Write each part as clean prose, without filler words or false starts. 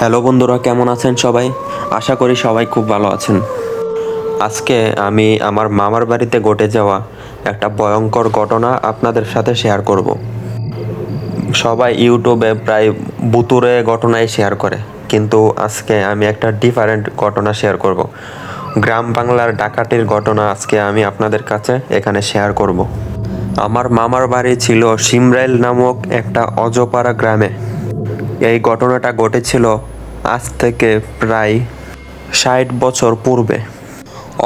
Hello বন্ধুরা, কেমন আছেন সবাই? আশা করি সবাই খুব ভালো আছেন। আজকে আমি আমার মামার বাড়িতে ঘটে যাওয়া একটা ভয়ঙ্কর ঘটনা আপনাদের সাথে শেয়ার করব। সবাই ইউটিউবে প্রায় ভুতুড়ে ঘটনাই শেয়ার করে, কিন্তু আজকে আমি একটা ডিফারেন্ট ঘটনা শেয়ার করব। গ্রাম বাংলার ডাকাতির ঘটনা আজকে আমি আপনাদের কাছে এখানে শেয়ার করব। আমার মামার বাড়ি ছিল সিমরাইল নামক একটা অজপাড়া গ্রামে। এই ঘটনাটা ঘটেছিল আজ থেকে প্রায় 60 বছর পূর্বে।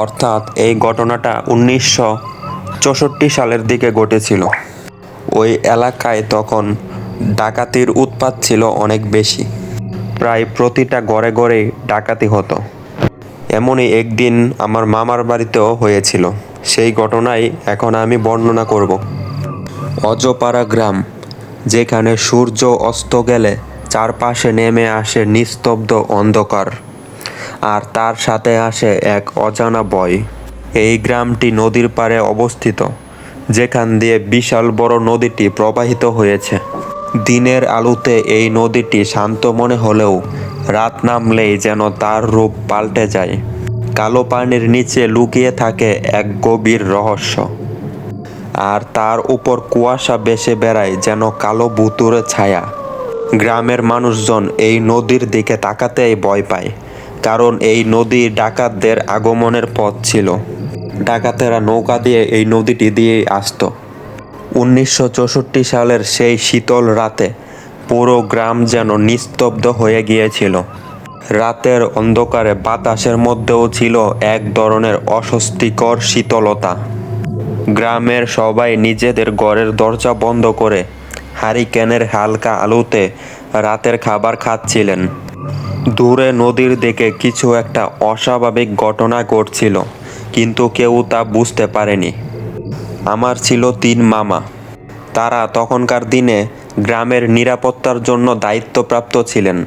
অর্থাৎ এই ঘটনাটা 1964 সালের দিকে ঘটেছিল। ওই এলাকায় তখন ডাকাতির উৎপাত ছিল অনেক বেশি। প্রায় প্রতিটা ঘরে ঘরেই ডাকাতি হতো। এমনই একদিন আমার মামার বাড়িতেও হয়েছিল। সেই ঘটনাই এখন আমি বর্ণনা করব। অজপাড়া গ্রাম, যেখানে সূর্য অস্ত গেলে চারপাশে নেমে আসে নিস্তব্ধ অন্ধকার, আর তার সাথে আসে এক অজানা ভয়। এই গ্রামটি নদীর পাড়ে অবস্থিত, যেখান দিয়ে বিশাল বড় নদীটি প্রবাহিত হয়েছে। দিনের আলোতে এই নদীটি শান্ত মনে হলেও রাত নামলেই যেন তার রূপ পাল্টে যায়। কালো পানির নিচে লুকিয়ে থাকে এক গভীর রহস্য, আর তার উপর কুয়াশা ভেসে বেড়ায় যেন কালো ভুতুড়ে ছায়া। গ্রামের মানুষজন এই নদীর দিকে তাকাতেই ভয় পায়, কারণ এই নদী ডাকাতদের আগমনের পথ ছিল। ডাকাতেরা নৌকা দিয়ে এই নদীটি দিয়ে আসতো। 1964 সালের সেই শীতল রাতে পুরো গ্রাম যেন নিস্তব্ধ হয়ে গিয়েছিল। রাতের অন্ধকারে বাতাসের মধ্যেও ছিল এক ধরনের অস্বস্তিকর শীতলতা। গ্রামের সবাই নিজেদের ঘরের দরজা বন্ধ করে হারিকেনের হালকা আলোতে রাতের খাবার খাচ্ছিলেন। দূরে নদীর দিকে কিছু একটা অস্বাভাবিক ঘটনা ঘটছিল, কিন্তু কেউ তা বুঝতে পারেনি। আমার ছিল 3 মামা। তারা তখনকার দিনে গ্রামের নিরাপত্তার জন্য দায়িত্বপ্রাপ্ত ছিলেন,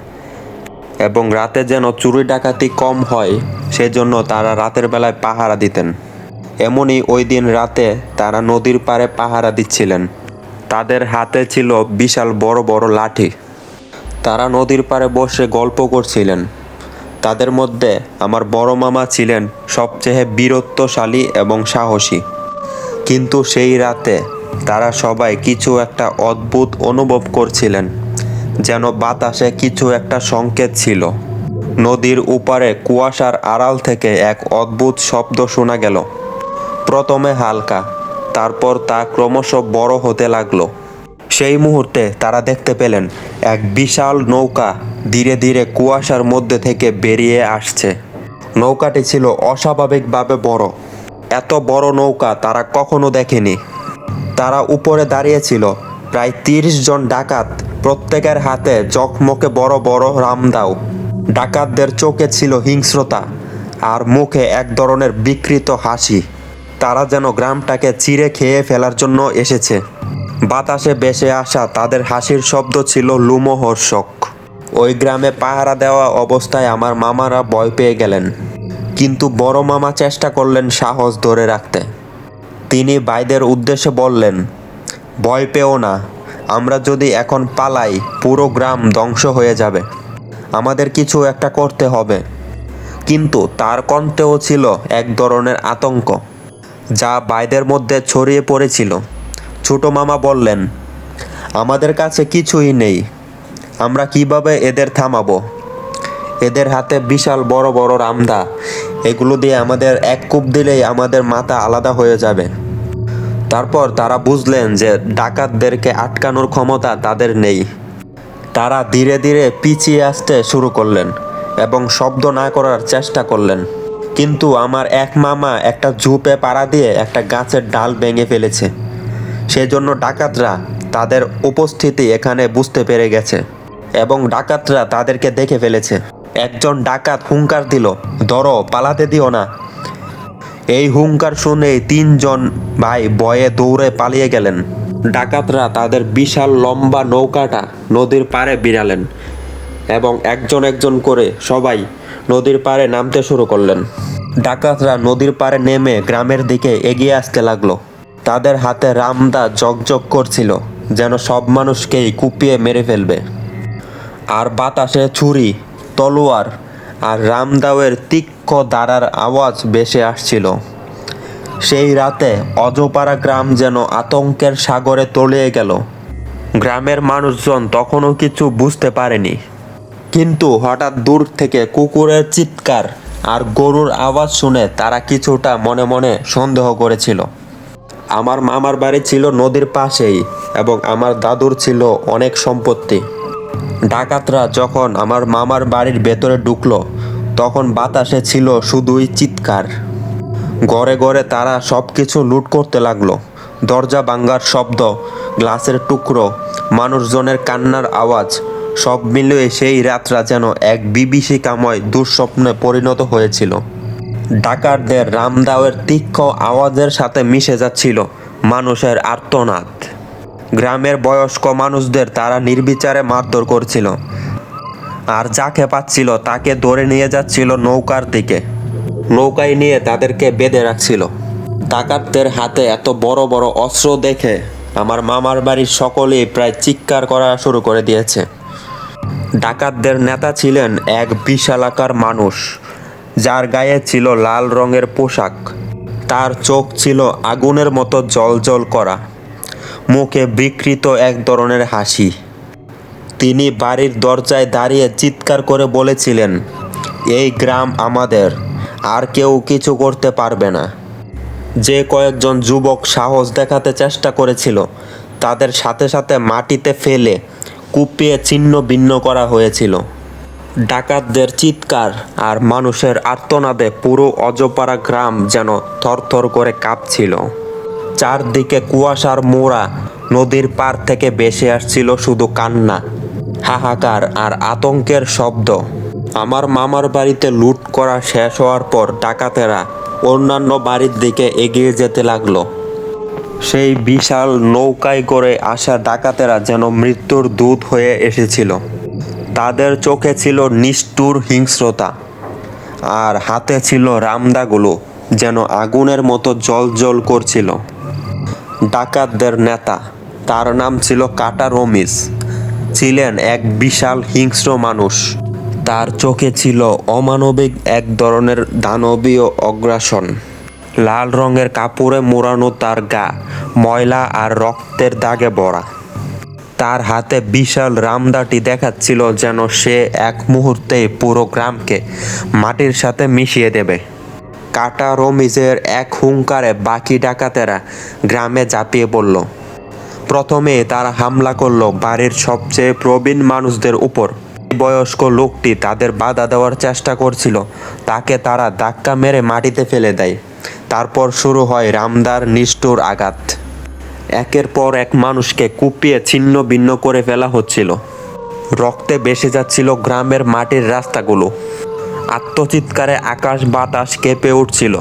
এবং রাতে যেন চুরি ডাকাতি কম হয় সেজন্য তারা রাতের বেলায় পাহারা দিতেন। এমনই ওই দিন রাতে তারা নদীর পাড়ে পাহারা দিচ্ছিলেন। তাদের হাতে ছিল বিশাল বড় বড় লাঠি। তারা নদীর পাড়ে বসে গল্প করছিলেন। তাদের মধ্যে আমার বড় মামা ছিলেন সবচেয়ে বীরত্বশালী এবং সাহসী। কিন্তু সেই রাতে তারা সবাই কিছু একটা অদ্ভুত অনুভব করছিলেন, যেন বাতাসে কিছু একটা সংকেত ছিল। নদীর উপারে কুয়াশার আড়াল থেকে এক অদ্ভুত শব্দ শোনা গেল। প্রথমে হালকা, তারপর তা ক্রমশ বড় হতে লাগলো। সেই মুহূর্তে তারা দেখতে পেলেন এক বিশাল নৌকা ধীরে ধীরে কুয়াশার মধ্যে থেকে বেরিয়ে আসছে। নৌকাটি ছিল অস্বাভাবিকভাবে বড়। এত বড় নৌকা তারা কখনো দেখেনি। তারা উপরে দাঁড়িয়েছিল প্রায় 30 জন ডাকাত, প্রত্যেকের হাতে চকমকে বড় বড় রামদাও। ডাকাতদের চোখে ছিল হিংস্রতা, আর মুখে এক ধরনের বিকৃত হাসি। তারা যেন গ্রামটাকে চিরে খেয়ে ফেলার জন্য এসেছে। বাতাসে ভেসে আসা তাদের হাসির শব্দ ছিল লোমহর্ষক। ওই গ্রামে পাহারা দেওয়া অবস্থায় আমার মামারা ভয় পেয়ে গেলেন, কিন্তু বড় মামা চেষ্টা করলেন সাহস ধরে রাখতে। তিনি ভাইদের উদ্দেশ্যে বললেন, ভয় পেও না, আমরা যদি এখন পালাই পুরো গ্রাম ধ্বংস হয়ে যাবে। আমাদের কিছু একটা করতে হবে। কিন্তু তার কণ্ঠেও ছিল এক ধরনের আতঙ্ক, যা ভাইদের মধ্যে ছড়িয়ে পড়েছিল। ছোট মামা বললেন, আমাদের কাছে কিছুই নেই, আমরা কিভাবে এদের থামাবো? এদের হাতে বিশাল বড় বড় রামদা, এগুলো দিয়ে আমাদের এক কূপ দিলেই আমাদের মাথা আলাদা হয়ে যাবে। তারপর তারা বুঝলেন যে ডাকাতদেরকে আটকানোর ক্ষমতা তাদের নেই। তারা ধীরে ধীরে পিছিয়ে আসতে শুরু করলেন এবং শব্দ না করার চেষ্টা করলেন। কিন্তু আমার এক মামা একটা ঝোপে পাড়া দিয়ে একটা গাছের ডাল ভেঙে ফেলেছে। সেজন্য ডাকাতরা তাদের উপস্থিতি এখানে বুঝতে পেরে গেছে, এবং ডাকাতরা তাদেরকে দেখে ফেলেছে। একজন ডাকাত হুঙ্কার দিল, ধরো, পালাতে দিও না। এই হুঙ্কার শুনে 3 জন ভাই ভয়ে দৌড়ে পালিয়ে গেলেন। ডাকাতরা তাদের বিশাল লম্বা নৌকাটা নদীর পাড়ে বিড়ালেন, এবং একজন একজন করে সবাই নদীর পাড়ে নামতে শুরু করলেন। ডাকাতরা নদীর পাড়ে নেমে গ্রামের দিকে এগিয়ে আসতে লাগলো। তাদের হাতে রামদা জগজগ করছিল, যেন সব মানুষকেই কুপিয়ে মেরে ফেলবে। আর বাতাসে ছুরি, তলোয়ার আর রামদাওয়ের তীক্ষ্ণ দাঁড়ার আওয়াজ ভেসে আসছিল। সেই রাতে অজপাড়া গ্রাম যেন আতঙ্কের সাগরে তলিয়ে গেল। গ্রামের মানুষজন তখনও কিছু বুঝতে পারেনি, কিন্তু হঠাৎ দূর থেকে কুকুরের চিৎকার আর গরুর আওয়াজ শুনে তারা কিছুটা মনে মনে সন্দেহ করেছিল। আমার মামার বাড়ি ছিল নদীর পাশেই এবং আমার দাদুর ছিল অনেক সম্পত্তি। ডাকাতরা যখন আমার মামার বাড়ির ভেতরে ঢুকলো তখন বাতাসে ছিল শুধুই চিৎকার। ঘরে ঘরে তারা সব কিছু লুট করতে লাগলো। দরজা ভাঙার শব্দ, গ্লাসের টুকরো, মানুষজনের কান্নার আওয়াজ সব মিলিয়ে সেই রাতটা যেন এক বিভীষিকাময় দুঃস্বপ্নে পরিণত হয়েছিল। ডাকাতদের রামদাওয়ের তীক্ষ্ণ আওয়াজের সাথে মিশে যাচ্ছিল মানুষের আর্তনাদ। গ্রামের বয়স্ক মানুষদের তারা নির্বিচারে মারধর করছিল, আর যাকে পাচ্ছিল তাকে ধরে নিয়ে যাচ্ছিল নৌকার দিকে। নৌকায় নিয়ে তাদেরকে বেঁধে রাখছিল। ডাকাতদের হাতে এত বড় বড় অস্ত্র দেখে আমার মামার বাড়ির সকলেই প্রায় চিৎকার করা শুরু করে দিয়েছে। ডাকাতদের নেতা ছিলেন এক বিশালাকার মানুষ, যার গায়ে ছিল লাল রঙের পোশাক। তার চোখ ছিল আগুনের মতো জ্বলজ্বল করা, মুখে বিকৃত এক ধরনের হাসি। তিনি বাড়ির দরজায় দাঁড়িয়ে চিৎকার করে বলেছিলেন, এই গ্রাম আমাদের, আর কেউ কিছু করতে পারবে না। যে কয়েকজন যুবক সাহস দেখাতে চেষ্টা করেছিল তাদের সাথে সাথে মাটিতে ফেলে কুপিয়ে ছিন্ন ভিন্ন করা হয়েছিল। ডাকাতদের চিৎকার আর মানুষের আর্তনাদে পুরো অজপাড়া গ্রাম যেন থরথর করে কাঁপছিল। চারদিকে কুয়াশার মোড়া, নদীর পার থেকে ভেসে আসছিল শুধু কান্না, হাহাকার আর আতঙ্কের শব্দ। আমার মামার বাড়িতে লুট করা শেষ হওয়ার পর ডাকাতেরা অন্যান্য বাড়ির দিকে এগিয়ে যেতে লাগলো। সেই বিশাল নৌকায় করে আসা ডাকাতেরা যেন মৃত্যুর দূত হয়ে এসেছিল। তাদের চোখে ছিল নিষ্ঠুর হিংস্রতা, আর হাতে ছিল রামদাগুলো যেন আগুনের মতো জ্বলজ্বল করছিল। ডাকাতদের নেতা, তার নাম ছিল কাটা রমিজ, ছিলেন এক বিশাল হিংস্র মানুষ। তার চোখে ছিল অমানবিক এক ধরনের দানবীয় অগ্রাসন। লাল রঙের কাপড়ে মোড়ানো তার গা ময়লা আর রক্তের দাগে ভরা। তার হাতে বিশাল রামদাটি দেখাচ্ছিল যেন সে এক মুহূর্তেই পুরো গ্রামকে মাটির সাথে মিশিয়ে দেবে। কাটা রমিজের এক হুঙ্কারে বাকি ডাকাতেরা গ্রামে ঝাঁপিয়ে পড়ল। প্রথমে তারা হামলা করলো বাড়ির সবচেয়ে প্রবীণ মানুষদের উপর। বয়স্ক লোকটি তাদের বাধা দেওয়ার চেষ্টা করছিল, তাকে তারা ধাক্কা মেরে মাটিতে ফেলে দেয়। তারপর শুরু হয় রামদার নিষ্ঠুর আঘাত। একের পর এক মানুষকে কুপিয়ে ছিন্ন ভিন্ন করে ফেলা হচ্ছিল। রক্তে ভেসে যাচ্ছিল গ্রামের মাটির রাস্তাগুলো। আত্মচিৎকারে আকাশ বাতাস কেঁপে উঠছিল,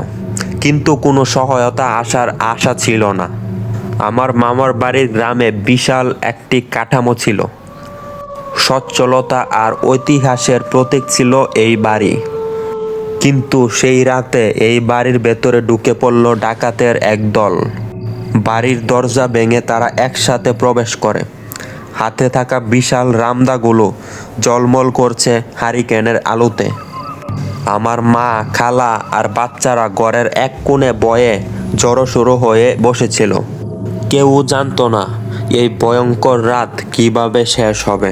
কিন্তু কোনো সহায়তা আসার আশা ছিল না। আমার মামার বাড়ির গ্রামে বিশাল একটি কাঠামো ছিল। সচ্ছলতা আর ঐতিহাসের প্রতীক ছিল এই বাড়ি। কিন্তু সেই রাতে এই বাড়ির ভেতরে ঢুকে পড়ল ডাকাতের এক দল। বাড়ির দরজা ভেঙে তারা একসাথে প্রবেশ করে। হাতে থাকা বিশাল রামদাগুলো ঝলমল করছে হারিকেনের আলোতে। আমার মা, খালা আর বাচ্চারা ঘরের এক কোণে বয়ে জড়োসড়ো হয়ে বসেছিল। কেউ জানতো না এই ভয়ঙ্কর রাত কিভাবে শেষ হবে।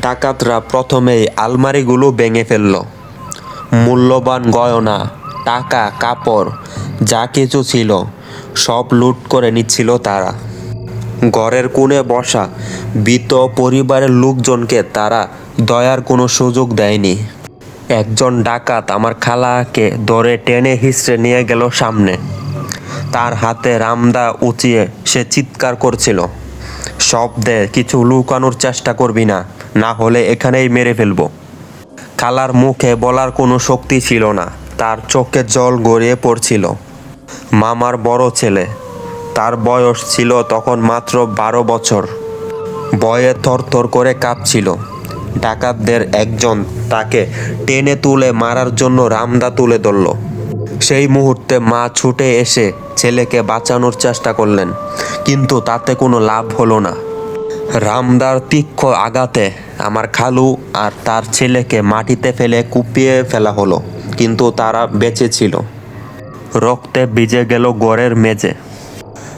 ডাকাতরা প্রথমেই আলমারিগুলো ভেঙে ফেলল। মূল্যবান গয়না, টাকা, কাপড় যা কিছু ছিল সব লুট করে নিচ্ছিল তারা। ঘরের কোণে বসা ভীত পরিবারের লোকজনকে তারা দয়ার কোনো সুযোগ দেয়নি। একজন ডাকাত আমার খালাকে ধরে টেনে হিঁচড়ে নিয়ে গেল সামনে। তার হাতে রামদা উঁচিয়ে সে চিৎকার করছিল, শব্দে কিছু লুকানোর চেষ্টা করবি না, না হলে এখানেই মেরে ফেলবো। খালার মুখে বলার কোনো শক্তি ছিল না, তার চোখে জল গড়িয়ে পড়ছিল। মামার বড় ছেলে, তার বয়স ছিল তখন মাত্র 12 বছর, ভয়ে থরথর করে কাঁপছিল। ডাকাতদের একজন তাকে টেনে তুলে মারার জন্য রামদা তুলে ধরল। সেই মুহূর্তে মা ছুটে এসে ছেলেকে বাঁচানোর চেষ্টা করলেন, কিন্তু তাতে কোনো লাভ হলো না। রামদার তীক্ষ্ণ আঘাতে আমার খালু আর তার ছেলেকে মাটিতে ফেলে কুপিয়ে ফেলা হলো, কিন্তু তারা বেঁচে ছিল। রক্তে ভিজে গেল ঘরের মেঝে।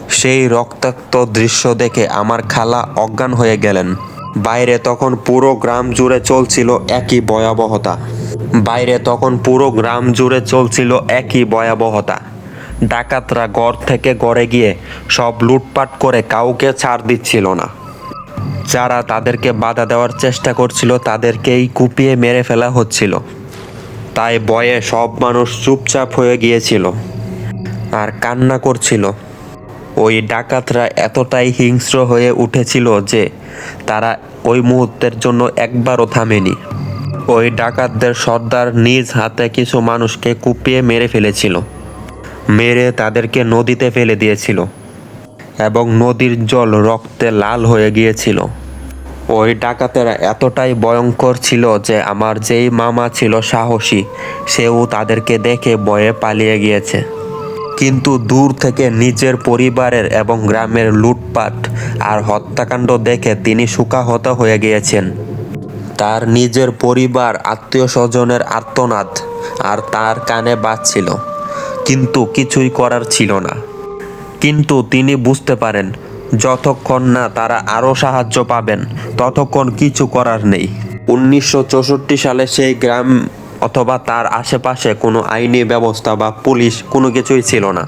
সেই রক্তাক্ত দৃশ্য দেখে আমার খালা অজ্ঞান হয়ে গেলেন। বাইরে তখন পুরো গ্রাম জুড়ে চলছিল একই ভয়াবহতা। ডাকাতরা ঘর থেকে ঘরে গিয়ে সব লুটপাট করে কাউকে ছাড় দিচ্ছিল না। যারা তাদেরকে বাধা দেওয়ার চেষ্টা করছিল তাদেরকেই কুপিয়ে মেরে ফেলা হচ্ছিল। তাই ভয়ে সব মানুষ চুপচাপ হয়ে গিয়েছিল আর কান্না করছিল। ওই ডাকাতরা এতটাই হিংস্র হয়ে উঠেছিল যে তারা ওই মুহূর্তের জন্য একবারও থামেনি। ওই ডাকাতদের সর্দার নিজ হাতে কিছু মানুষকে কুপিয়ে মেরে ফেলেছিল। মেরে তাদেরকে নদীতে ফেলে দিয়েছিল এবং নদীর জল রক্তে লাল হয়ে গিয়েছিল। ওই ডাকাতেরা এতটাই ভয়ঙ্কর ছিল যে আমার যেই মামা ছিল সাহসী, সেও তাদেরকে দেখে ভয়ে পালিয়ে গিয়েছে। কিন্তু দূর থেকে নিজের পরিবারের এবং গ্রামের লুটপাট আর হত্যাকাণ্ড দেখে তিনি শোকাহত হয়ে গিয়েছেন। তার নিজের পরিবার, আত্মীয় স্বজনের আর্তনাদ আর তার কানে বাজছিল, কিন্তু কিছুই করার ছিল না। কিন্তু তিনি বুঝতে পারেন যতক্ষণ না তারা আরও সাহায্য পাবেন ততক্ষণ কিছু করার নেই। 1964 সালে সেই গ্রাম অথবা তার আশেপাশে কোনো আইনি ব্যবস্থা বা পুলিশ কোনো কিছুই ছিল না।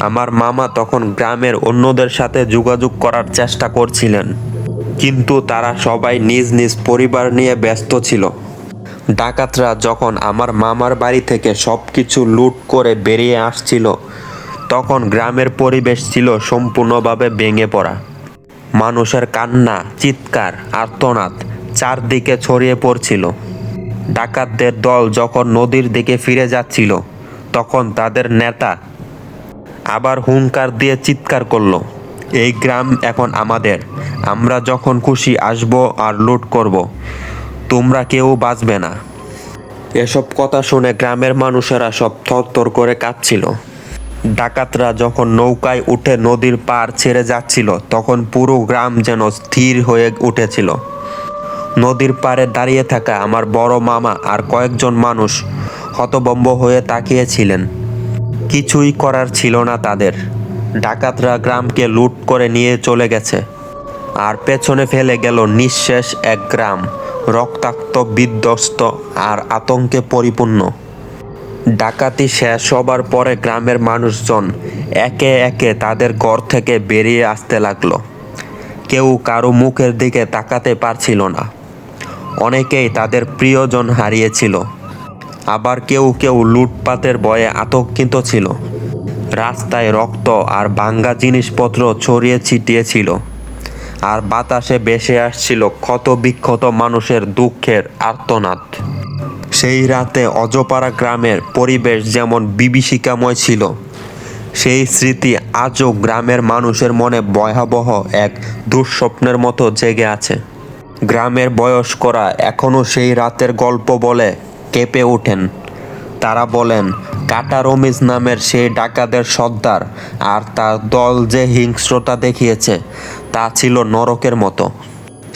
আমার মামা তখন গ্রামের অন্যদের সাথে যোগাযোগ করার চেষ্টা করছিলেন, কিন্তু তারা সবাই নিজ নিজ পরিবার নিয়ে ব্যস্ত ছিল। ডাকাতরা যখন আমার মামার বাড়ি থেকে সব কিছু লুট করে বেরিয়ে আসছিল, তখন গ্রামের পরিবেশ ছিল সম্পূর্ণভাবে ভেঙে পড়া। মানুষের কান্না, চিৎকার, আর্তনাদ চারদিকে ছড়িয়ে পড়ছিল। ডাকাতদের দল যখন নদীর দিকে ফিরে যাচ্ছিল, তখন তাদের নেতা আবার হুঙ্কার দিয়ে চিৎকার করলো, এই গ্রাম এখন আমাদের, আমরা যখন খুশি আসবো আর লুট করব, তোমরা কেউ বাঁচবে না। এসব কথা শুনে গ্রামের মানুষেরা সব থরথর করে কাঁপছিল। ডাকাতরা যখন নৌকায় উঠে নদীর পার ছেড়ে যাচ্ছিল, তখন পুরো গ্রাম যেন স্থির হয়ে উঠেছিল। নদীর পাড়ে দাঁড়িয়ে থাকা আমার বড় মামা আর কয়েকজন মানুষ হতভম্ব হয়ে তাকিয়েছিলেন। কিছুই করার ছিল না তাদের। ডাকাতরা গ্রামকে লুট করে নিয়ে চলে গেছে আর পেছনে ফেলে গেল নিঃশেষ এক গ্রাম, রক্তাক্ত, বিধ্বস্ত আর আতঙ্কে পরিপূর্ণ। ডাকাতি শেষ হবার পরে গ্রামের মানুষজন একে একে তাদের ঘর থেকে বেরিয়ে আসতে লাগলো। কেউ কারো মুখের দিকে তাকাতে পারছিল না। অনেকেই তাদের প্রিয়জন হারিয়েছিল, আবার কেউ কেউ লুটপাটের ভয়ে আতঙ্কিত ছিল। রাস্তায় রক্ত আর ভাঙ্গা জিনিসপত্র ছড়িয়ে ছিটিয়ে ছিল, আর বাতাসে ভেসে আসছিল ক্ষত বিক্ষত মানুষের দুঃখের আর্তনাদ। সেই রাতে অজপাড়া গ্রামের পরিবেশ যেমন বিভীষিকাময় ছিল, সেই স্মৃতি আজও গ্রামের মানুষের মনে ভয়াবহ এক দুঃস্বপ্নের মতো জেগে আছে। গ্রামের বয়স্করা এখনও সেই রাতের গল্প বলে কেঁপে ওঠেন। তারা বলেন, কাটা রমিজ নামের সেই ডাকাতের সর্দার আর তার দল যে হিংস্রতা দেখিয়েছে তা ছিল নরকের মতো।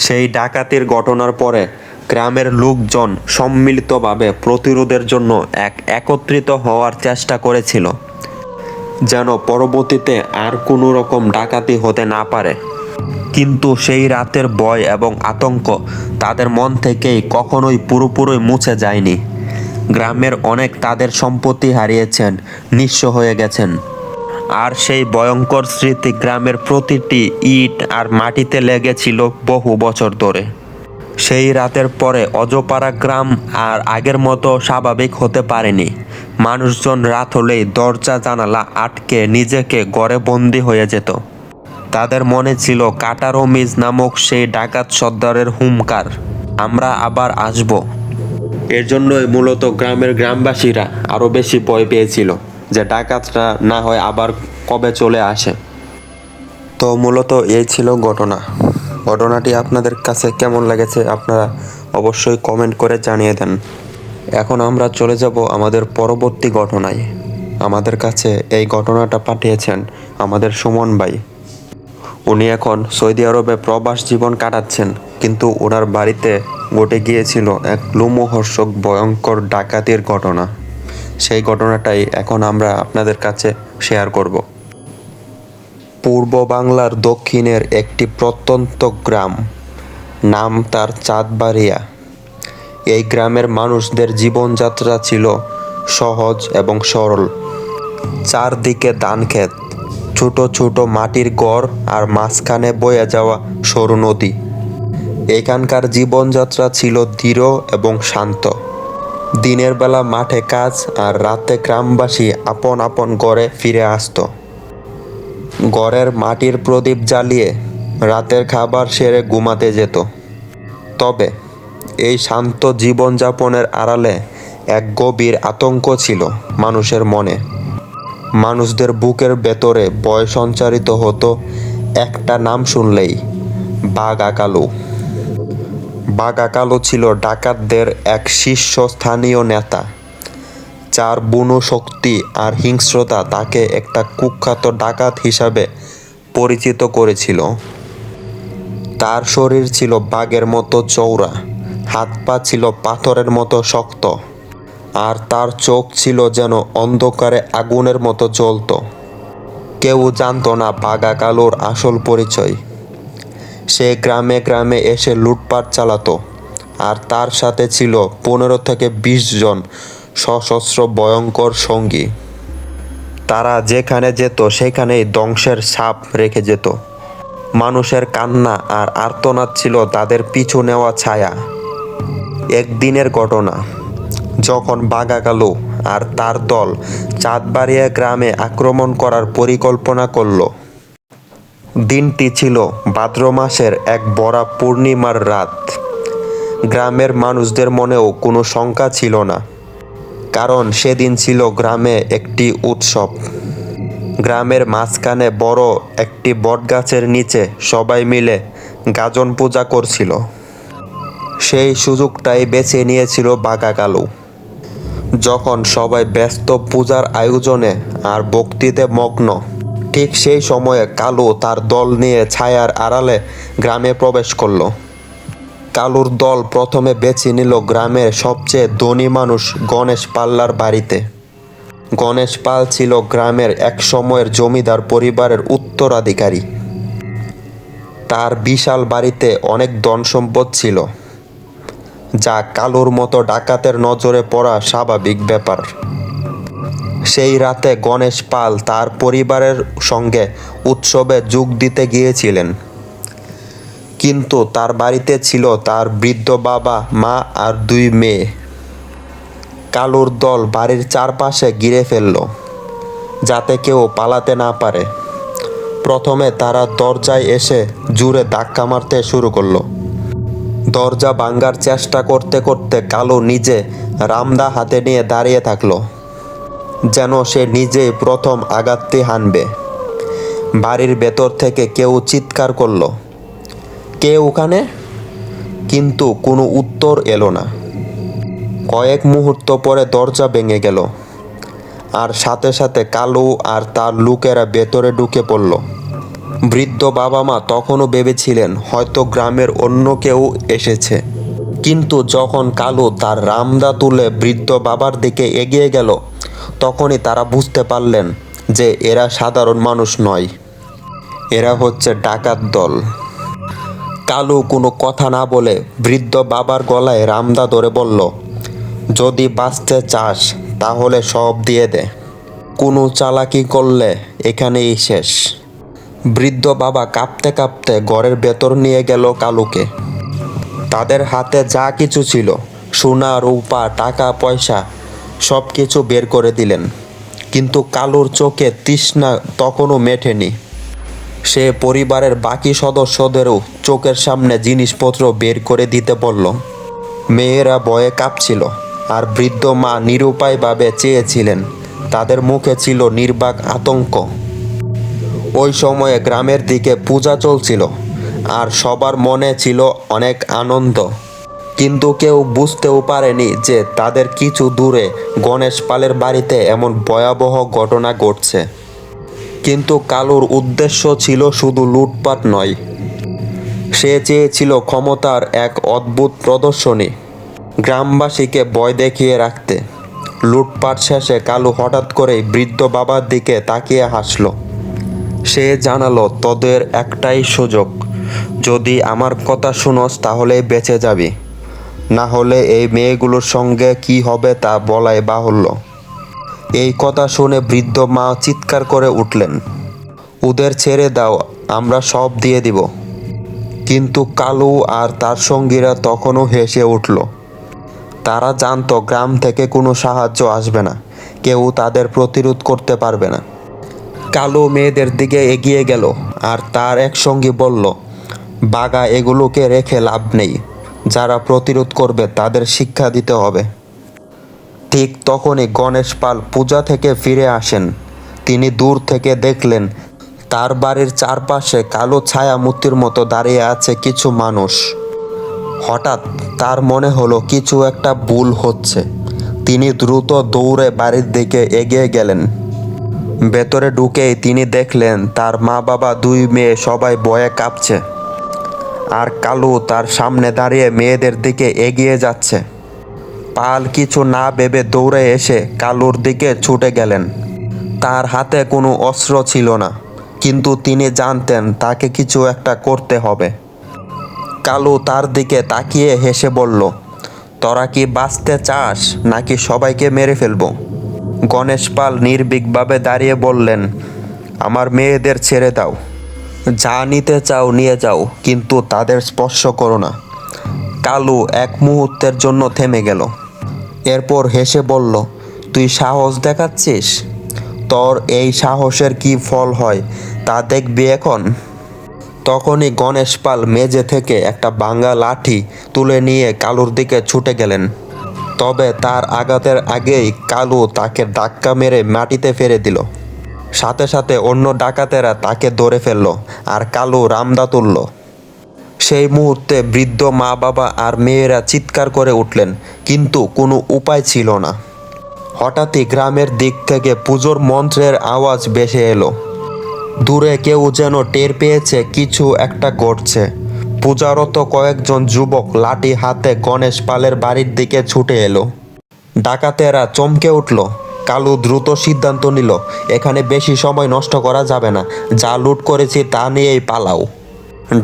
সেই ডাকাতির ঘটনার পরে গ্রামের লোকজন সম্মিলিতভাবে প্রতিরোধের জন্য একত্রিত হওয়ার চেষ্টা করেছিল, যেন পরবর্তীতে আর কোনো রকম ডাকাতি হতে না পারে। কিন্তু সেই রাতের ভয় এবং আতঙ্ক তাদের মন থেকেই কখনোই পুরোপুরি মুছে যায়নি। গ্রামের অনেক তাদের সম্পত্তি হারিয়েছেন, নিঃস্ব হয়ে গেছেন। আর সেই ভয়ঙ্কর স্মৃতি গ্রামের প্রতিটি ইট আর মাটিতে লেগেছিল বহু বছর ধরে। সেই রাতের পরে অজপাড়া গ্রাম আর আগের মতো স্বাভাবিক হতে পারেনি। মানুষজন রাত হলেই দরজা জানালা আটকে নিজেকে ঘরে বন্দি হয়ে যেত। তাদের মনে ছিল কাটা রমিজ নামক সেই ডাকাত সর্দারের হুঙ্কার, আমরা আবার আসব। এর জন্যই মূলত গ্রামবাসীরা আরও বেশি ভয় পেয়েছিল যে ডাকাতরা না হয় আবার কবে চলে আসে। তো মূলত এই ছিল ঘটনাটি আপনাদের কাছে কেমন লেগেছে আপনারা অবশ্যই কমেন্ট করে জানিয়ে দেন। এখন আমরা চলে যাব আমাদের পরবর্তী ঘটনায়। আমাদের কাছে এই ঘটনাটা পাঠিয়েছেন আমাদের সুমন ভাই। উনি এখন সৌদি আরবে প্রবাস জীবন কাটাচ্ছেন, কিন্তু ওনার বাড়িতে ঘটে গিয়েছিল এক লোমহর্ষক ভয়ঙ্কর ডাকাতির ঘটনা। সেই ঘটনাটাই এখন আমরা আপনাদের কাছে শেয়ার করব। পূর্ব বাংলার দক্ষিণের একটি প্রত্যন্ত গ্রাম, নাম তার চাঁদবাড়িয়া। এই গ্রামের মানুষদের জীবনযাত্রা ছিল সহজ এবং সরল। চারদিকে ধানক্ষেত, ছোট ছোট মাটির ঘর আর মাঝখানে বয়ে যাওয়া সরু নদী। এখানকার জীবনযাত্রা ছিল দৃঢ় এবং শান্ত। দিনের বেলা মাঠে কাজ আর রাতে গ্রামবাসী আপন আপন ঘরে ফিরে আসত। ঘরের মাটির প্রদীপ জ্বালিয়ে রাতের খাবার সেরে ঘুমাতে যেত। তবে এই শান্ত জীবনযাপনের আড়ালে এক গভীর আতঙ্ক ছিল মানুষের মনে। মানুষদের বুকের ভেতরে ভয় সঞ্চারিত হতো একটা নাম শুনলেই, বাঘা কালু। বাঘা কালু ছিল ডাকাতদের এক শীর্ষস্থানীয় নেতা, যার বুনো শক্তি আর হিংস্রতা তাকে একটা কুখ্যাত ডাকাত হিসাবে পরিচিত করেছিল। তার শরীর ছিল বাঘের মতো চওড়া, হাত পা ছিল পাথরের মতো শক্ত, আর তার চোখ ছিল যেন অন্ধকারে আগুনের মতো জ্বলত। কেউ জানতো না বাঘা কালুর আসল পরিচয়। সে গ্রামে গ্রামে এসে লুটপাট চালাতো, আর তার সাথে ছিল 15 থেকে 20 জন সশস্ত্র ভয়ঙ্কর সঙ্গী। তারা যেখানে যেত সেখানেই ধ্বংসের ছাপ রেখে যেত। মানুষের কান্না আর আর্তনাদ ছিল তাদের পিছু নেওয়া ছায়া। একদিনের ঘটনা, যখন বাঘা কালু আর তার দল চাঁদবাড়িয়া গ্রামে আক্রমণ করার পরিকল্পনা করল। দিনটি ছিল ভাদ্র মাসের এক ভরা পূর্ণিমার রাত। গ্রামের মানুষদের মনেও কোনো শঙ্কা ছিল না, কারণ সেদিন ছিল গ্রামে একটি উৎসব। গ্রামের মাঝখানে বড় একটি বটগাছের নিচে সবাই মিলে গাজন পূজা করছিল। সেই সুযোগটাই বেছে নিয়েছিল বাঘা কালু। যখন সবাই ব্যস্ত পূজার আয়োজনে আর ভক্তিতে মগ্ন, ঠিক সেই সময়ে কালু তার দল নিয়ে ছায়ার আড়ালে গ্রামে প্রবেশ করল। কালুর দল প্রথমে বেছে নিল গ্রামের সবচেয়ে ধনী মানুষ গণেশ পাল্লার বাড়িতে। গণেশ পাল ছিল গ্রামের এক সময়ের জমিদার পরিবারের উত্তরাধিকারী। তার বিশাল বাড়িতে অনেক ধন সম্পদ ছিল, যা কালুর মতো ডাকাতের নজরে পড়া স্বাভাবিক ব্যাপার। সেই রাতে গণেশ পাল তার পরিবারের সঙ্গে উৎসবে যোগ দিতে গিয়েছিলেন, কিন্তু তার বাড়িতে ছিল তার বৃদ্ধ বাবা, মা আর 2 মেয়ে। কালুর দল বাড়ির চারপাশে ঘিরে ফেলল, যাতে কেউ পালাতে না পারে। প্রথমে তারা দরজায় এসে জোরে ধাক্কা মারতে শুরু করলো। দরজা ভাঙার চেষ্টা করতে করতে কালু নিজে রামদা হাতে নিয়ে দাঁড়িয়ে থাকলো, যেন সে নিজেই প্রথম আঘাতটি হানবে। বাড়ির ভেতর থেকে কেউ চিৎকার করলো, কে ওখানে? কিন্তু কোনো উত্তর এলো না। কয়েক মুহূর্ত পরে দরজা ভেঙে গেল, আর সাথে সাথে কালু আর তার লোকেরা ভেতরে ঢুকে পড়ল। বৃদ্ধ বাবা মা তখনও ভেবেছিলেন হয়তো গ্রামের অন্য কেউ এসেছে, কিন্তু যখন কালু তার রামদা তুলে বৃদ্ধ বাবার দিকে এগিয়ে গেল, তখনই তারা বুঝতে পারলেন যে এরা সাধারণ মানুষ নয়, এরা হচ্ছে ডাকাত দল। কালু কোনো কথা না বলে বৃদ্ধ বাবার গলায় রামদা ধরে বলল, যদি বাঁচতে চাস তাহলে সব দিয়ে দে, কোনো চালাকি করলে এখানেই শেষ। বৃদ্ধ বাবা কাঁপতে কাঁপতে ঘরের ভেতর নিয়ে গেল কালুকে। তাদের হাতে যা কিছু ছিল, সোনা রূপা টাকা পয়সা, সব কিছু বের করে দিলেন। কিন্তু কালুর চোখে তৃষ্ণা তখনও মেটেনি। সে পরিবারের বাকি সদস্যদেরও চোখের সামনে জিনিসপত্র বের করে দিতে বলল। মেয়েরা ভয়ে কাঁপছিল, আর বৃদ্ধ মা নিরুপায়ভাবে চেয়েছিলেন। তাদের মুখে ছিল নির্বাক আতঙ্ক। ওই সময়ে গ্রামের দিকে পূজা চলছিল, আর সবার মনে ছিল অনেক আনন্দ। কিন্তু কেউ বুঝতেও পারেনি যে তাদের কিছু দূরে গণেশ পালের বাড়িতে এমন ভয়াবহ ঘটনা ঘটছে। কিন্তু কালুর উদ্দেশ্য ছিল শুধু লুটপাট নয়, সে চেয়েছিল ক্ষমতার এক অদ্ভুত প্রদর্শনী, গ্রামবাসীকে ভয় দেখিয়ে রাখতে। লুটপাট শেষে কালু হঠাৎ করেই বৃদ্ধ বাবার দিকে তাকিয়ে হাসল। সে জানালো, তোদের একটাই সুযোগ, যদি আমার কথা শুনোস তাহলে বেঁচে যাবি, না হলে এই মেয়েগুলোর সঙ্গে কি হবে তা বলাই বাহুল্য। এই কথা শুনে বৃদ্ধ মা চিৎকার করে উঠলেন, ওদের ছেড়ে দাও, আমরা সব দিয়ে দিব। কিন্তু কালু আর তার সঙ্গীরা তখনও হেসে উঠল। তারা জানতো গ্রাম থেকে কোনো সাহায্য আসবে না, কেউ তাদের প্রতিরোধ করতে পারবে না। কালু মেয়েদের দিকে এগিয়ে গেল আর তার এক সঙ্গী বলল, বাঘা, এগুলোকে রেখে লাভ নেই, যারা প্রতিরোধ করবে তাদের শিক্ষা দিতে হবে। ঠিক তখনই গণেশ পাল পূজা থেকে ফিরে আসেন। তিনি দূর থেকে দেখলেন তার বাড়ির চারপাশে কালো ছায়ামূর্তির মতো দাঁড়িয়ে আছে কিছু মানুষ। হঠাৎ তার মনে হলো কিছু একটা ভুল হচ্ছে। তিনি দ্রুত দৌড়ে বাড়ির দিকে এগিয়ে গেলেন। ভেতরে ঢুকেই তিনি দেখলেন তার মা বাবা, দুই মেয়ে সবাই ভয়ে কাঁপছে, আর কালু তার সামনে দাঁড়িয়ে মেয়েদের দিকে এগিয়ে যাচ্ছে। পাল কিছু না ভেবে দৌড়ে এসে কালুর দিকে ছুটে গেলেন। তার হাতে কোনো অস্ত্র ছিল না, কিন্তু তিনি জানতেন তাকে কিছু একটা করতে হবে। কালু তার দিকে তাকিয়ে হেসে বলল, তোরা কি বাঁচতে চাস নাকি সবাইকে মেরে ফেলবো? গণেশ পাল নির্ভীকভাবে দাঁড়িয়ে বললেন, আমার মেয়েদের ছেড়ে দাও, যা নিতে চাও নিয়ে যাও, কিন্তু তাদের স্পর্শ করো না। কালু এক মুহূর্তের জন্য থেমে গেল, এরপর হেসে বলল, তুই সাহস দেখাচ্ছিস? তোর এই সাহসের কি ফল হয় তা দেখবি এখন। তখনই গণেশ পাল মেঝে থেকে একটা ভাঙা লাঠি তুলে নিয়ে কালুর দিকে ছুটে গেলেন। তবে তার আঘাতের আগেই কালু তাকে ধাক্কা মেরে মাটিতে ফেলে দিল। সাথে সাথে অন্য ডাকাতেরা তাকে ধরে ফেলল আর কালু রামদা তুলল। সেই মুহূর্তে বৃদ্ধ মা বাবা আর মেয়েরা চিৎকার করে উঠলেন, কিন্তু কোনো উপায় ছিল না। হঠাৎই গ্রামের দিক থেকে পুজোর মন্ত্রের আওয়াজ ভেসে এলো। দূরে কেউ যেন টের পেয়েছে কিছু একটা ঘটছে। পূজারত কয়েকজন যুবক লাঠি হাতে গণেশ পালের বাড়ির দিকে ছুটে এলো। ডাকাতেরা চমকে উঠল। কালু দ্রুত সিদ্ধান্ত নিল, এখানে বেশি সময় নষ্ট করা যাবে না, যা লুট করেছি তা নিয়েই পালাও।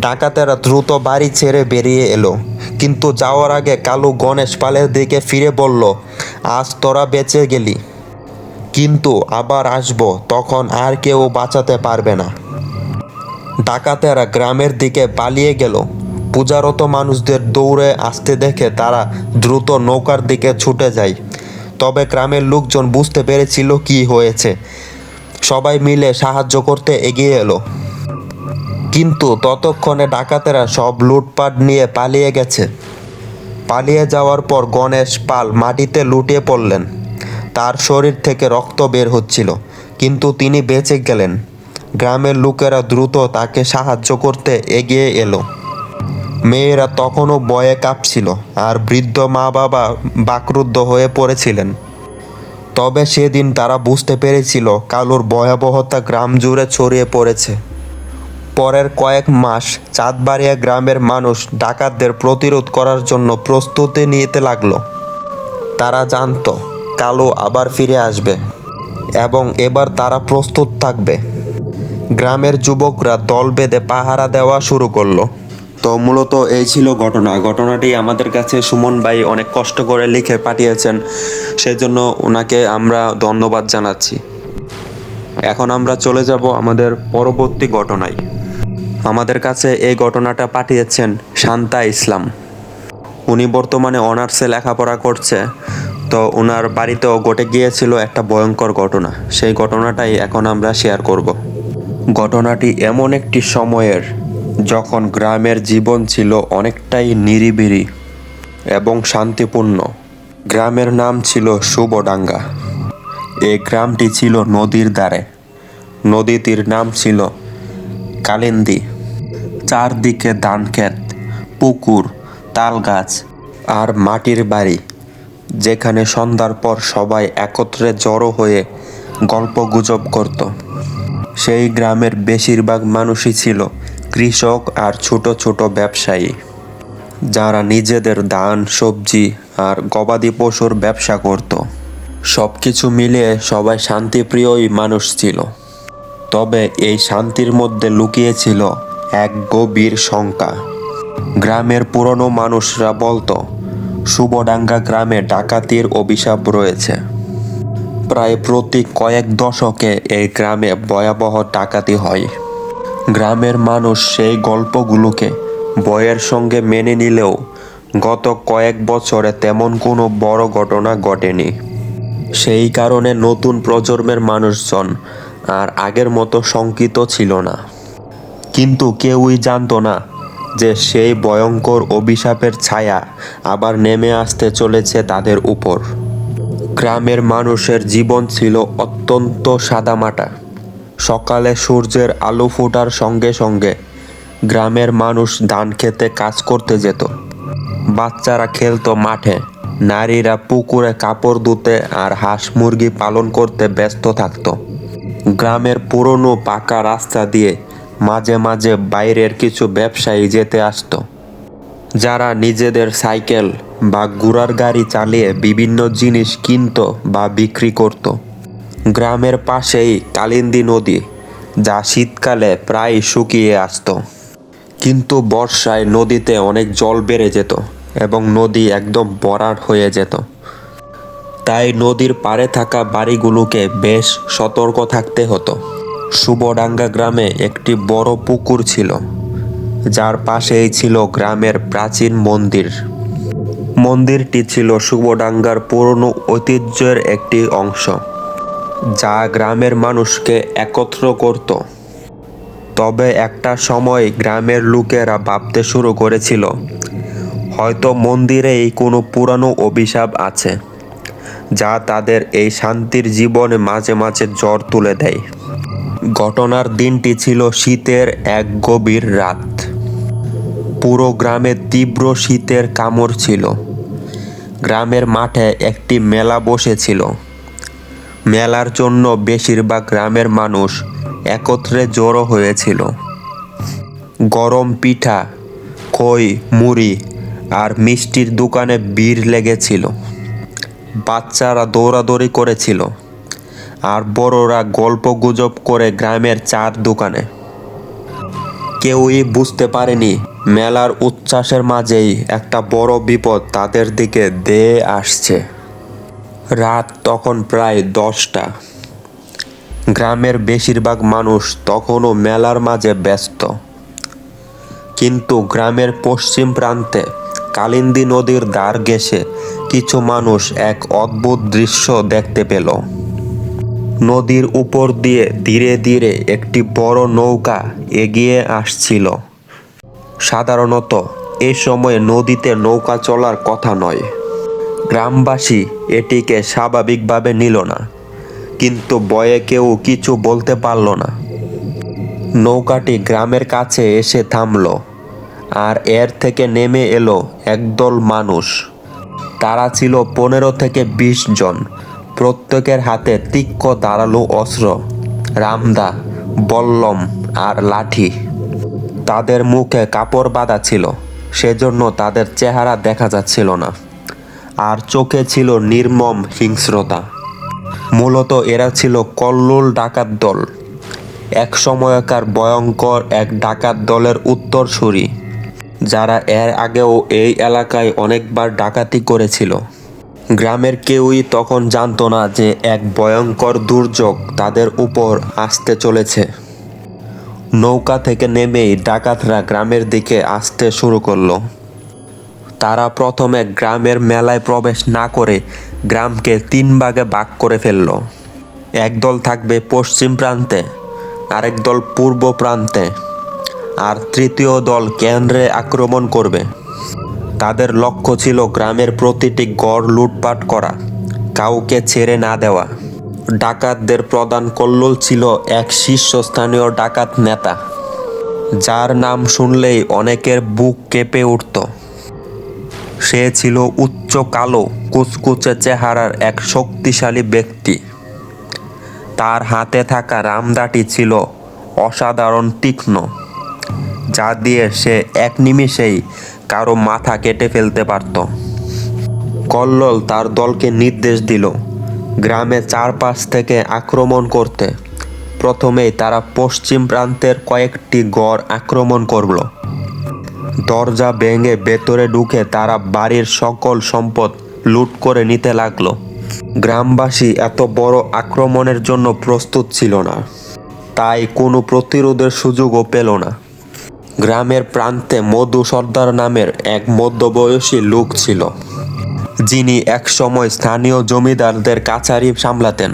ডাকাতেরা দ্রুত বাড়ি ছেড়ে বেরিয়ে এলো, কিন্তু যাওয়ার আগে কালু গণেশ পালের দিকে ফিরে বলল, আজ তোরা বেঁচে গেলি, কিন্তু আবার আসবো, তখন আর কেউ বাঁচাতে পারবে না। ডাকাতেরা গ্রামের দিকে পালিয়ে গেল। পূজারত মানুষদের দৌড়ে আসতে দেখে তারা দ্রুত নৌকার দিকে ছুটে যায়। তবে গ্রামের লোকজন বুঝতে পেরেছিল কি হয়েছে। সবাই মিলে সাহায্য করতে এগিয়ে এলো, কিন্তু ততক্ষণে ডাকাতেরা সব লুটপাট নিয়ে পালিয়ে গেছে। পালিয়ে যাওয়ার পর গণেশ পাল মাটিতে লুটিয়ে পড়লেন। তার শরীর থেকে রক্ত বের হচ্ছিল, কিন্তু তিনি বেঁচে গেলেন। গ্রামের লোকেরা দ্রুত তাকে সাহায্য করতে এগিয়ে এলো। মেয়েরা তখনও ভয়ে কাঁপছিল, আর বৃদ্ধ মা বাবা বাকরুদ্ধ হয়ে পড়েছিলেন। তবে সেদিন তারা বুঝতে পেরেছিল কালুর ভয়াবহতা গ্রাম জুড়ে ছড়িয়ে পড়েছে। পরের কয়েক মাস চাঁদবাড়িয়া গ্রামের মানুষ ডাকাতদের প্রতিরোধ করার জন্য প্রস্তুতি নিতে লাগলো। তারা জানতো কালু আবার ফিরে আসবে, এবং এবার তারা প্রস্তুত থাকবে। গ্রামের যুবকরা দল বেঁধে পাহারা দেওয়া শুরু করলো। তো মূলত এই ছিল ঘটনাটি আমাদের কাছে সুমন ভাই অনেক কষ্ট করে লিখে পাঠিয়েছেন, সেজন্য ওনাকে আমরা ধন্যবাদ জানাচ্ছি। এখন আমরা চলে যাব আমাদের পরবর্তী ঘটনায়। আমাদের কাছে এই ঘটনাটা পাঠিয়েছেন শান্তা ইসলাম। উনি বর্তমানে অনার্সে লেখাপড়া করছে। তো ওনার বাড়িতেও ঘটে গিয়েছিল একটা ভয়ঙ্কর ঘটনা। সেই ঘটনাটাই এখন আমরা শেয়ার করব। ঘটনাটি এমন একটি সময়ের যখন গ্রামের জীবন ছিল অনেকটাই নিরিবিলি এবং শান্তিপূর্ণ। গ্রামের নাম ছিল শুভডাঙ্গা। এই গ্রামটি ছিল নদীর ধারে। নদীটির নাম ছিল কালিন্দী। চারদিকে ধানক্ষেত, পুকুর, তালগাছ আর মাটির বাড়ি, যেখানে সন্ধ্যার পর সবাই একত্রে জড়ো হয়ে গল্পগুজব করত। সেই গ্রামের বেশিরভাগ মানুষই ছিল কৃষক আর ছোট ছোট ব্যবসায়ী, যারা নিজেদের ধান, সবজি আর গবাদি পশুর ব্যবসা করত। সব কিছু মিলিয়ে সবাই শান্তিপ্রিয়ই মানুষ ছিল। তবে এই শান্তির মধ্যে লুকিয়ে ছিল এক গভীর শঙ্কা। গ্রামের পুরনো মানুষরা বলতো শুভডাঙ্গা গ্রামে ডাকাতির অভিশাপ রয়েছে। প্রায় প্রতি কয়েক দশকে এই গ্রামে ভয়াবহ ডাকাতি হয়। গ্রামের মানুষ সেই গল্পগুলোকে ভয়ের সঙ্গে মেনে নিলেও গত কয়েক বছরে তেমন কোনো বড় ঘটনা ঘটেনি। সেই কারণে নতুন প্রজন্মের মানুষজন আর আগের মতো শঙ্কিত ছিল না। কিন্তু কেউই জানতো না যে সেই ভয়ঙ্কর অভিশাপের ছায়া আবার নেমে আসতে চলেছে তাদের উপর। গ্রামের মানুষের জীবন ছিল অত্যন্ত সাদামাটা। সকালে সূর্যের আলো ফোটার সঙ্গে সঙ্গে গ্রামের মানুষ ধান খেতে কাজ করতে যেত। বাচ্চারা খেলতো মাঠে, নারীরা পুকুরে কাপড় ধুতে আর হাঁস মুরগি পালন করতে ব্যস্ত থাকত। গ্রামের পুরনো পাকা রাস্তা দিয়ে মাঝে মাঝে বাইরের কিছু ব্যবসায়ী যেতে আসতো, যারা নিজেদের সাইকেল বা ঘোড়ার গাড়ি চালিয়ে বিভিন্ন জিনিস কিনত বা বিক্রি করত। গ্রামের পাশেই কালিন্দী নদী, যা শীতকালে প্রায় শুকিয়ে আসতো। কিন্তু বর্ষায় নদীতে অনেক জল বেড়ে যেত এবং নদী একদম ভরাট হয়ে যেত। তাই নদীর পাড়ে থাকা বাড়িগুলোকে বেশ সতর্ক থাকতে হতো। শুভডাঙ্গা গ্রামে একটি বড় পুকুর ছিল, যার পাশেই ছিল গ্রামের প্রাচীন মন্দির। মন্দিরটি ছিল শুভডাঙ্গার পুরনো ঐতিহ্যের একটি অংশ, যা গ্রামের মানুষকে একত্র করত। তবে একটা সময় গ্রামের লোকেরা ভাবতে শুরু করেছিল হয়তো মন্দিরেই কোনো পুরানো অভিশাপ আছে, যা তাদের এই শান্তির জীবনে মাঝে মাঝে ঝড় তুলে দেয়। ঘটনার দিনটি ছিল শীতের এক গভীর রাত। পুরো গ্রামে তীব্র শীতের কামড় ছিল। গ্রামের মাঠে একটি মেলা বসেছিল। মেলার জন্য বেশিরভাগ গ্রামের মানুষ একত্রে জড়ো হয়েছিল। গরম পিঠা, খই, মুড়ি আর মিষ্টির দোকানে ভিড় লেগেছিল। বাচ্চারা দৌড়াদৌড়ি করেছিল আর বড়রা গল্পগুজব করে গ্রামের চার দোকানে। কেউই বুঝতে পারেনি মেলার উচ্ছ্বাসের মাঝেই একটা বড় বিপদ তাদের দিকে ধেয়ে আসছে। রাত তখন প্রায় 10টা। গ্রামের বেশিরভাগ মানুষ তখনও মেলার মাঝে ব্যস্ত। কিন্তু গ্রামের পশ্চিম প্রান্তে কালিন্দী নদীর ধার ঘেঁষে কিছু মানুষ এক অদ্ভুত দৃশ্য দেখতে পেল। নদীর উপর দিয়ে ধীরে ধীরে একটি বড় নৌকা এগিয়ে আসছিল। সাধারণত এ সময়ে নদীতে নৌকা চলার কথা নয়। গ্রামবাসী এটিকে স্বাভাবিকভাবে নিল না, কিন্তু ভয়ে কেউ কিছু বলতে পারল না। নৌকাটি গ্রামের কাছে এসে থামল, আর এর থেকে নেমে এলো একদল মানুষ। তারা ছিল 15 থেকে 20 জন। প্রত্যেকের হাতে তীক্ষ্ণ ধারালো অস্ত্র, রামদা, বল্লম আর লাঠি। তাদের মুখে কাপড় বাঁধা ছিল, সেজন্য তাদের চেহারা দেখা যাচ্ছিল না, আর চোখে ছিল নির্মম হিংস্রতা। মূলত এরা ছিল কল্লোল ডাকাত দল, এক সময়কার ভয়ঙ্কর এক ডাকাত দলের উত্তরসূরি, যারা এর আগেও এই এলাকায় অনেকবার ডাকাতি করেছিল। গ্রামের কেউই তখন জানতো না যে এক ভয়ঙ্কর দুর্যোগ তাদের উপর আসতে চলেছে। নৌকা থেকে নেমেই ডাকাতরা গ্রামের দিকে আসতে শুরু করলো। তারা প্রথমে গ্রামের মেলায় প্রবেশ না করে গ্রামকে 3 ভাগে ভাগ করে ফেলল। একদল থাকবে পশ্চিম প্রান্তে, আরেক দল পূর্ব প্রান্তে, আর তৃতীয় দল কেন্দ্রে আক্রমণ করবে। তাদের লক্ষ্য ছিল গ্রামের প্রতিটি ঘর লুটপাট করা, কাউকে ছেড়ে না দেওয়া। ডাকাতদের প্রধান কল্লোল ছিল এক শীর্ষস্থানীয় ডাকাত নেতা, যার নাম শুনলেই অনেকের বুক কেঁপে উঠত। সে ছিল উচ্চ কালো কুচকুচে চেহারার এক শক্তিশালী ব্যক্তি। তার হাতে থাকা রামদাটি ছিল অসাধারণ তীক্ষ্ণ, যা দিয়ে সে এক নিমিষেই কারো মাথা কেটে ফেলতে পারত। কল্লোল তার দলকে নির্দেশ দিল গ্রামে চারপাশ থেকে আক্রমণ করতে। প্রথমেই তারা পশ্চিম প্রান্তের কয়েকটি গড় আক্রমণ করল। দরজা ভেঙে ভেতরে ঢুকে তারা বাড়ির সকল সম্পদ লুট করে নিতে লাগলো। গ্রামবাসী এত বড় আক্রমণের জন্য প্রস্তুত ছিল না, তাই কোনো প্রতিরোধের সুযোগও পেল না। গ্রামের প্রান্তে মধু সর্দার নামের এক মধ্যবয়সী লোক ছিল, যিনি একসময় স্থানীয় জমিদারদের কাছারি সামলাতেন।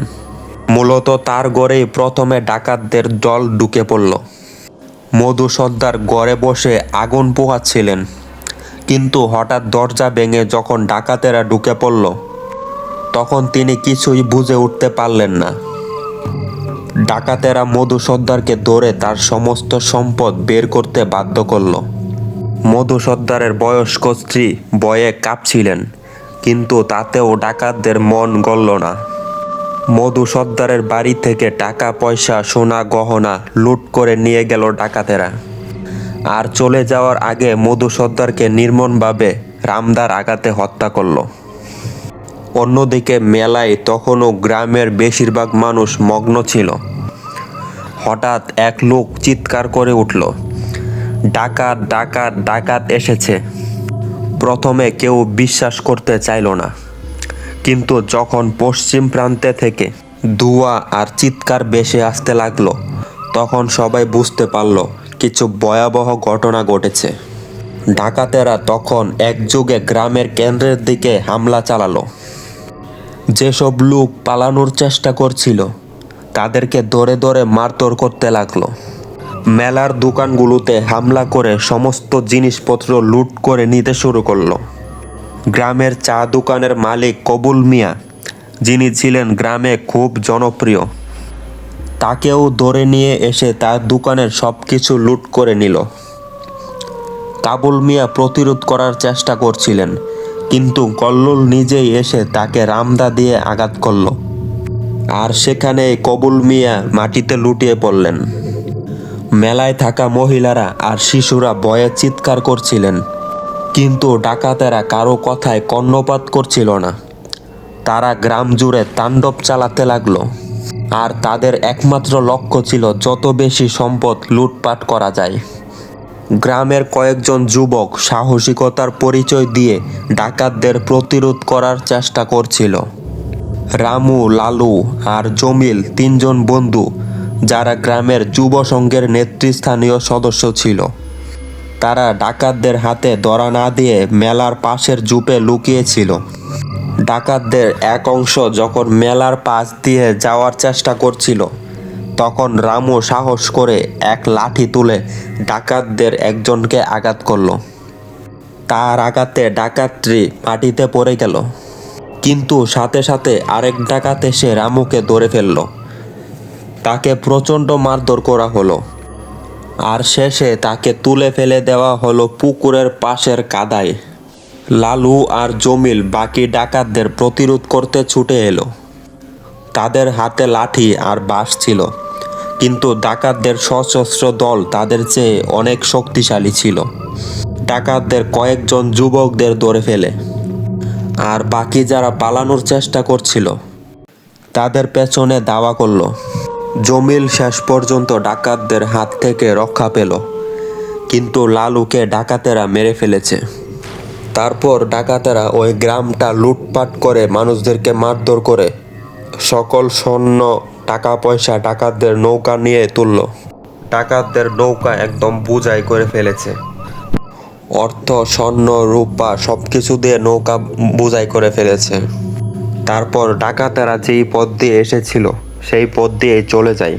মূলত তার গড়েই প্রথমে ডাকাতদের দল ঢুকে পড়ল। মধু সর্দার গড়ে বসে আগুন পোহাচ্ছিলেন, কিন্তু হঠাৎ দরজা ভেঙে যখন ডাকাতেরা ঢুকে পড়ল, তখন তিনি কিছুই বুঝে উঠতে পারলেন না। ডাকাতেরা মধু সর্দারকে ধরে তার সমস্ত সম্পদ বের করতে বাধ্য করল। মধু সর্দারের বয়স্ক স্ত্রী ভয়ে কাঁপছিলেন, কিন্তু তাতেও ডাকাতদের মন গলল না। মধু সর্দারের বাড়ি থেকে টাকা পয়সা সোনা গহনা লুট করে নিয়ে গেল ডাকাতেরা। আর চলে যাওয়ার আগে মধু সর্দারকে নির্মমভাবে রামদার আঘাতে হত্যা করল। অন্যদিকে মেলায় তখনও গ্রামের বেশিরভাগ মানুষ মগ্ন ছিল। হঠাৎ এক লোক চিৎকার করে উঠল, ডাকাত ডাকাত ডাকাত এসেছে। প্রথমে কেউ বিশ্বাস করতে চাইল না, কিন্তু যখন পশ্চিম প্রান্তে থেকে ধোঁয়া আর চিৎকার ভেসে আসতে লাগলো, তখন সবাই বুঝতে পারল কিছু ভয়াবহ ঘটনা ঘটেছে। ডাকাতেরা তখন একযোগে গ্রামের কেন্দ্রের দিকে হামলা চালালো। যেসব লোক পালানোর চেষ্টা করছিল তাদেরকে ধরে ধরে মারধর করতে লাগলো। মেলার দোকানগুলোতে হামলা করে সমস্ত জিনিসপত্র লুট করে নিতে শুরু করলো। গ্রামের চা দোকানের মালিক কবুল মিয়া, যিনি ছিলেন গ্রামে খুব জনপ্রিয়, তাকেও ধরে নিয়ে এসে তার দোকানের সব কিছু লুট করে নিল। কাবুল মিয়া প্রতিরোধ করার চেষ্টা করছিলেন, কিন্তু কল্লোল নিজেই এসে তাকে রামদা দিয়ে আঘাত করল। আর সেখানে কবুল মিয়া মাটিতে লুটিয়ে পড়লেন। মেলায় থাকা মহিলারা আর শিশুরা ভয়ে চিৎকার করছিলেন, কিন্তু ডাকাতেরা কারো কথায় কর্ণপাত করছিল না। তারা গ্রাম জুড়ে তাণ্ডব চালাতে লাগলো, আর তাদের একমাত্র লক্ষ্য ছিল যত বেশি সম্পদ লুটপাট করা যায়। গ্রামের কয়েকজন যুবক সাহসিকতার পরিচয় দিয়ে ডাকাতদের প্রতিরোধ করার চেষ্টা করছিল। রামু, লালু আর জমিল তিনজন বন্ধু, যারা গ্রামের যুব সংঘের নেতৃস্থানীয় সদস্য ছিল। তারা ডাকাতদের হাতে ধরা না দিয়ে মেলার পাশের ঝোপে লুকিয়েছিল। ডাকাতদের এক অংশ যখন মেলার পাশ দিয়ে যাওয়ার চেষ্টা করছিল, তখন রামু সাহস করে এক লাঠি তুলে ডাকাতদের একজনকে আঘাত করল। তার আঘাতে ডাকাতটি মাটিতে পড়ে গেল, কিন্তু সাথে সাথে আরেক ডাকাত এসে রামুকে ধরে ফেলল। তাকে প্রচণ্ড মারধর করা হলো, আর শেষে তাকে তুলে ফেলে দেওয়া হলো পুকুরের পাশের কাদায়। লালু আর জমিল বাকি ডাকাতদের প্রতিরোধ করতে ছুটে এলো। তাদের হাতে লাঠি আর বাঁশ ছিল, কিন্তু ডাকাতদের সশস্ত্র দল তাদের চেয়ে অনেক শক্তিশালী ছিল। ডাকাতদের কয়েকজন যুবকদের ধরে ফেলে, আর বাকি যারা পালানোর চেষ্টা করছিল তাদের পেছনে ধাওয়া করলো। জমিল শেষ পর্যন্ত ডাকাতদের হাত থেকে রক্ষা পেল, কিন্তু লালুকে ডাকাতেরা মেরে ফেলেছে। তারপর ডাকাতেরা ওই গ্রামটা লুটপাট করে মানুষদেরকে মারধর করে সকল স্বর্ণ টাকা পয়সা ডাকাতদের নৌকা নিয়ে তুলল। ডাকাতদের নৌকা একদম বোঝাই করে ফেলেছে। অর্থ, স্বর্ণ, রূপা সবকিছু দিয়ে নৌকা বোঝাই করে ফেলেছে। তারপর ডাকাতেরা যেই পথ দিয়ে এসেছিল সেই পথ দিয়ে চলে যায়।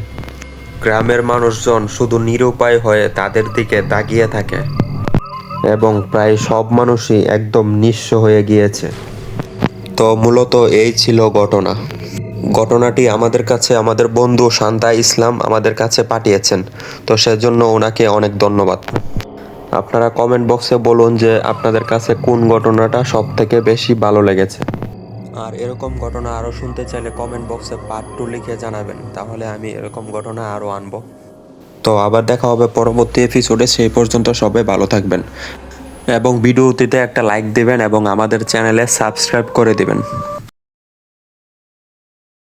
গ্রামের মানুষজন শুধু নিরুপায় হয়ে তাদের দিকে তাকিয়ে থাকে, এবং প্রায় সব মানুষই একদম নিঃস্ব হয়ে গিয়েছে। তো মূলত এই ছিল ঘটনাটি আমাদের কাছে আমাদের বন্ধু শান্তা ইসলাম আমাদের কাছে পাঠিয়েছেন, তো সেজন্য ওনাকে অনেক ধন্যবাদ। আপনারা কমেন্ট বক্সে বলুন যে আপনাদের কাছে কোন ঘটনাটা সব থেকে বেশি ভালো লেগেছে। আর এরকম ঘটনা আরও শুনতে চাইলে কমেন্ট বক্সে পার্ট 2 লিখে জানাবেন, তাহলে আমি এরকম ঘটনা আরও আনবো। তো আবার দেখা হবে পরবর্তী এপিসোডে, সেই পর্যন্ত সবাই ভালো থাকবেন এবং ভিডিওটিতে একটা লাইক দেবেন এবং আমাদের চ্যানেলে সাবস্ক্রাইব করে দেবেন।